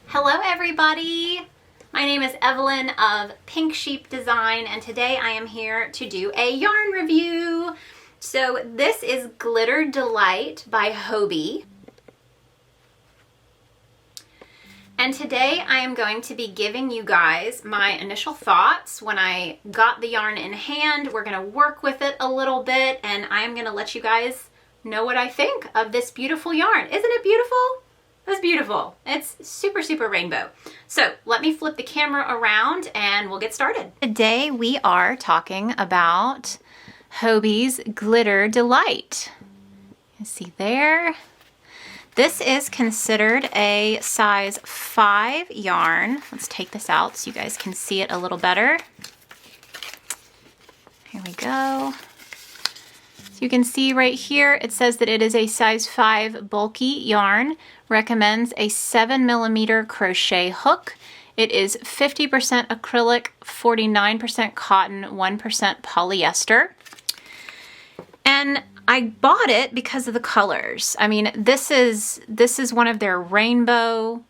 Hello everybody! My name is Evelyn of Pink Sheep Design, and today I am here to do a yarn review. So this is Glitter Delight by Hobbii. And today I am going to be giving you guys my initial thoughts when I got the yarn in hand. We're going to work with it a little bit, and I'm going to let you guys know what I think of this beautiful yarn. Isn't it beautiful? It's beautiful. It's super, super rainbow. So let me flip the camera around and we'll get started. Today we are talking about Hobbii's Glitter Delight. You see there? This is considered a size 5 yarn. Let's take this out so you guys can see it a little better. Here we go. So you can see right here, it says that it is a size 5 bulky yarn. Recommends a 7mm crochet hook. It is 50% acrylic, 49% cotton, 1% polyester. And I bought it because of the colors. I mean, this is one of their rainbow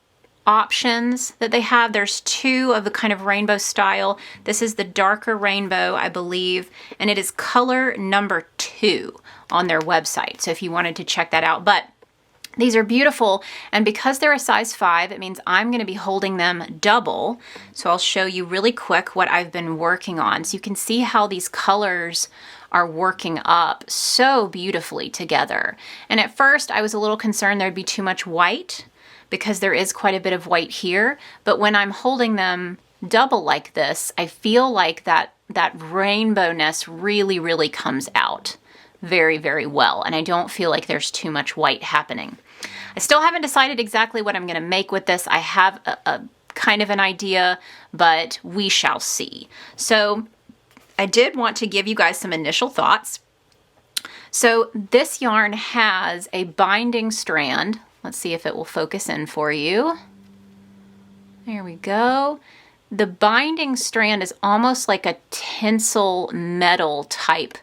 options that they have. There's two of the kind of rainbow style. This is the darker rainbow, I believe, and it is color number 2 on their website. So if you wanted to check that out, but these are beautiful, and because they're a size 5, it means I'm going to be holding them double. So I'll show you really quick what I've been working on. So you can see how these colors are working up so beautifully together. And at first I was a little concerned there'd be too much white, because there is quite a bit of white here, but when I'm holding them double like this, I feel like that rainbowness really, really comes out very, very well, and I don't feel like there's too much white happening. I still haven't decided exactly what I'm going to make with this. I have a kind of an idea, but we shall see. So I did want to give you guys some initial thoughts. So this yarn has a binding strand. Let's see if it will focus in for you. There we go. The binding strand is almost like a tinsel metal type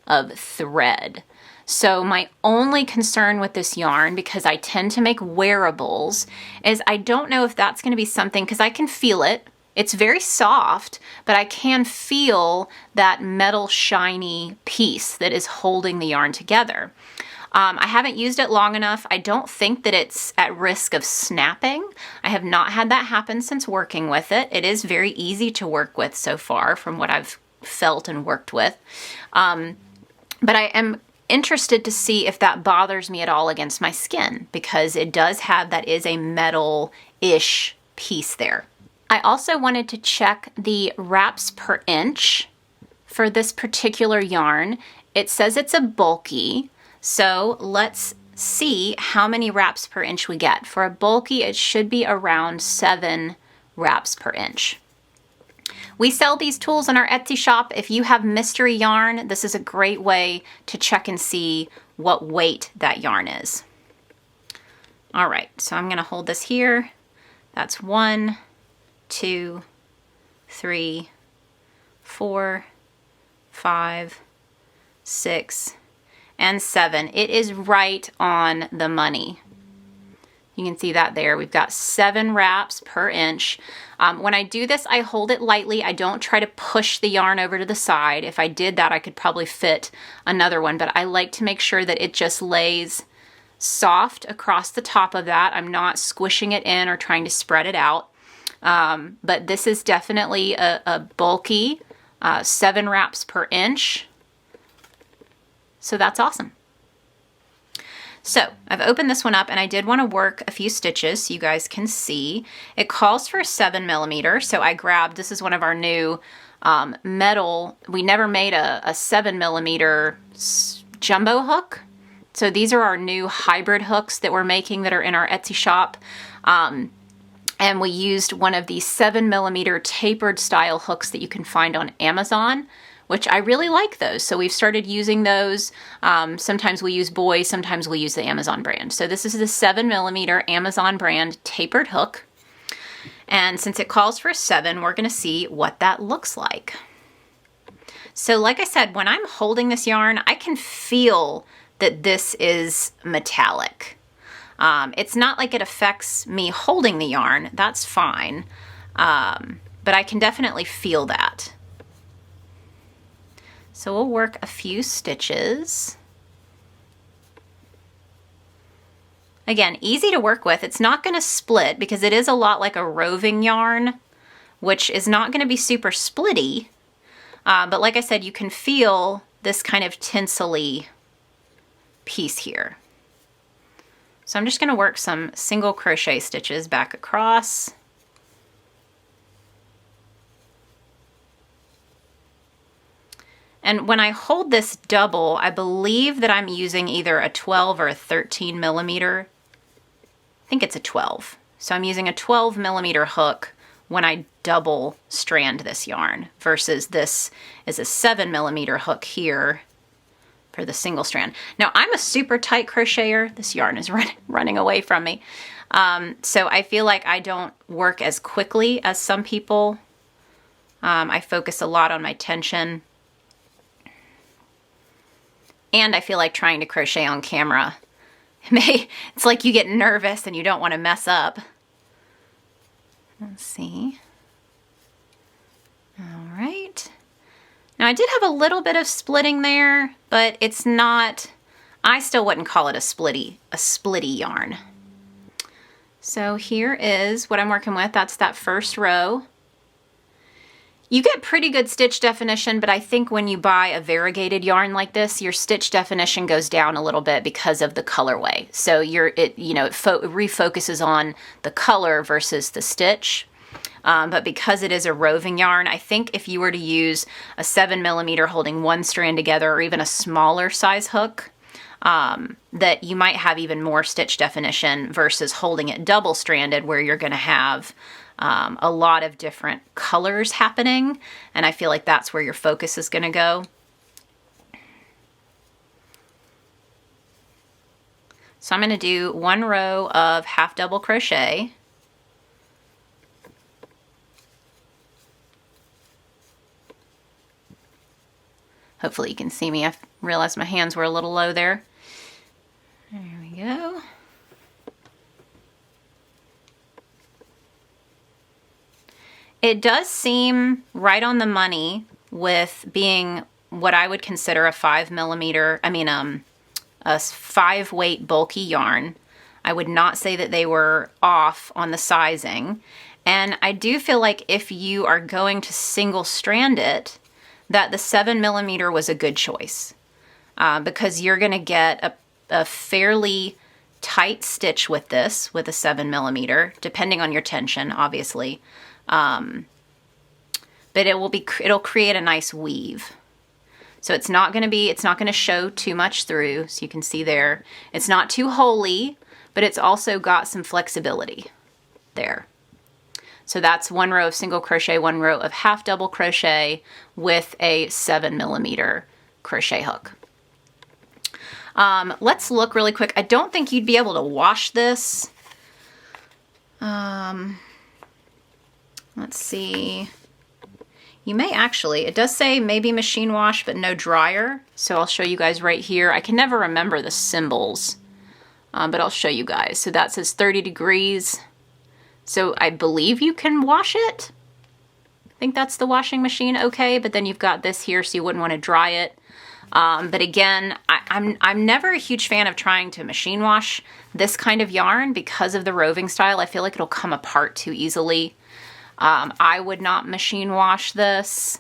of thread. So my only concern with this yarn, because I tend to make wearables, is I don't know if that's going to be something, because I can feel it. It's very soft, but I can feel that metal shiny piece that is holding the yarn together. I haven't used it long enough. I don't think that it's at risk of snapping. I have not had that happen since working with it. It is very easy to work with so far from what I've felt and worked with. But I am interested to see if that bothers me at all against my skin, because it does have, that is a metal-ish piece there. I also wanted to check the wraps per inch for this particular yarn. It says it's a bulky. So let's see how many wraps per inch we get. For a bulky, it should be around 7 wraps per inch. We sell these tools in our Etsy shop. If you have mystery yarn, this is a great way to check and see what weight that yarn is. All right, so I'm gonna hold this here. That's 1, 2, 3, 4, 5, 6, and 7. It is right on the money. You can see that there. We've got 7 wraps per inch. When I do this, I hold it lightly. I don't try to push the yarn over to the side. If I did that, I could probably fit another one, but I like to make sure that it just lays soft across the top of that. I'm not squishing it in or trying to spread it out. But this is definitely a bulky 7 wraps per inch. So that's awesome. So I've opened this one up, and I did want to work a few stitches so you guys can see. It calls for 7mm, so I grabbed, this is one of our new metal, we never made a 7mm jumbo hook. So these are our new hybrid hooks that we're making that are in our Etsy shop. And we used one of these 7mm tapered style hooks that you can find on Amazon, which I really like those. So we've started using those. Sometimes we use Boy, sometimes we use the Amazon brand. So this is the 7mm Amazon brand tapered hook. And since it calls for 7, we're gonna see what that looks like. So like I said, when I'm holding this yarn, I can feel that this is metallic. It's not like it affects me holding the yarn. That's fine. But I can definitely feel that. So we'll work a few stitches. Again, easy to work with. It's not going to split because it is a lot like a roving yarn, which is not going to be super splitty. But like I said, you can feel this kind of tinsely piece here. So I'm just going to work some single crochet stitches back across. And when I hold this double, I believe that I'm using either a 12 or a 13 millimeter. I think it's a 12. So I'm using a 12 millimeter hook when I double strand this yarn versus this is a 7 millimeter hook here for the single strand. Now I'm a super tight crocheter. This yarn is running away from me. So I feel like I don't work as quickly as some people. I focus a lot on my tension. And I feel like trying to crochet on camera. It's like you get nervous and you don't want to mess up. Let's see. All right. Now I did have a little bit of splitting there, but it's not, I still wouldn't call it a splitty yarn. So here is what I'm working with. That's that first row. You get pretty good stitch definition, but I think when you buy a variegated yarn like this, your stitch definition goes down a little bit because of the colorway. So it refocuses on the color versus the stitch. But because it is a roving yarn, I think if you were to use a 7 millimeter holding one strand together or even a smaller size hook, that you might have even more stitch definition versus holding it double stranded where you're going to have a lot of different colors happening, and I feel like that's where your focus is going to go. So I'm going to do one row of half double crochet. Hopefully you can see me. I realized my hands were a little low there. There we go. It does seem right on the money with being what I would consider a 5 millimeter, a 5 weight bulky yarn. I would not say that they were off on the sizing. And I do feel like if you are going to single strand it, that the 7 millimeter was a good choice because you're going to get a fairly tight stitch with this, with a 7 millimeter, depending on your tension, obviously. But it'll create a nice weave. So it's not going to show too much through. So you can see there, it's not too holey, but it's also got some flexibility there. So that's one row of single crochet, one row of half double crochet with a 7 millimeter crochet hook. Let's look really quick. I don't think you'd be able to wash this. Let's see. You may actually, it does say maybe machine wash, but no dryer. So I'll show you guys right here. I can never remember the symbols, but I'll show you guys. So that says 30 degrees. So I believe you can wash it. I think that's the washing machine, okay. But then you've got this here, so you wouldn't want to dry it. But again, I'm never a huge fan of trying to machine wash this kind of yarn because of the roving style. I feel like it'll come apart too easily. I would not machine wash this.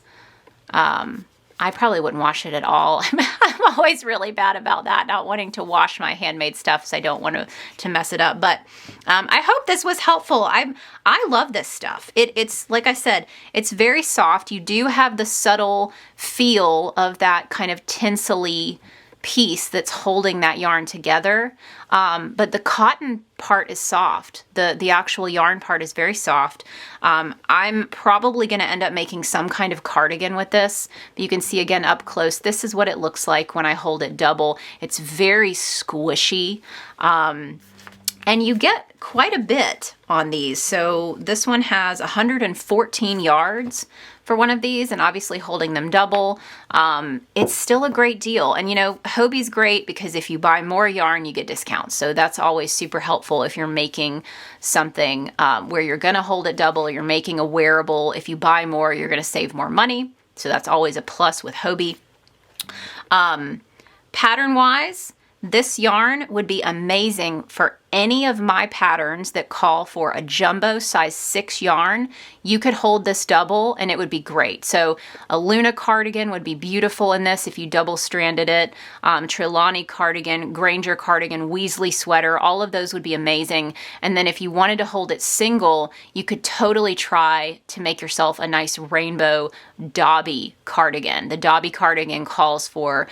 I probably wouldn't wash it at all. I'm always really bad about that, not wanting to wash my handmade stuff, so I don't want to mess it up. But I hope this was helpful. I love this stuff. It's like I said, it's very soft. You do have the subtle feel of that kind of tinsely piece that's holding that yarn together. But the cotton part is soft. The actual yarn part is very soft. I'm probably going to end up making some kind of cardigan with this. But you can see again up close, this is what it looks like when I hold it double. It's very squishy. And you get quite a bit on these. So this one has 114 yards for one of these, and obviously holding them double, it's still a great deal. And you know, Hobbie's great because if you buy more yarn, you get discounts. So that's always super helpful if you're making something where you're gonna hold it double, you're making a wearable. If you buy more, you're gonna save more money. So that's always a plus with Hobbii. Pattern-wise, this yarn would be amazing for any of my patterns that call for a jumbo size 6 yarn. You could hold this double and it would be great. So a Luna cardigan would be beautiful in this if you double stranded it. Trelawney cardigan, Granger cardigan, Weasley sweater, all of those would be amazing. And then if you wanted to hold it single, you could totally try to make yourself a nice rainbow Dobby cardigan. The Dobby cardigan calls for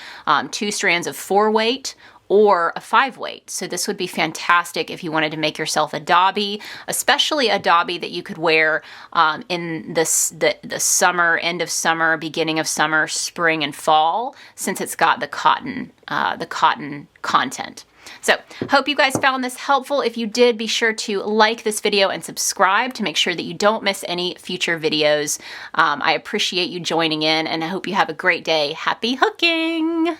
2 strands of 4 weight or a 5 weight. So this would be fantastic if you wanted to make yourself a Dobby, especially a Dobby that you could wear in the summer, end of summer, beginning of summer, spring and fall, since it's got the cotton content. So hope you guys found this helpful. If you did, be sure to like this video and subscribe to make sure that you don't miss any future videos. I appreciate you joining in and I hope you have a great day. Happy hooking!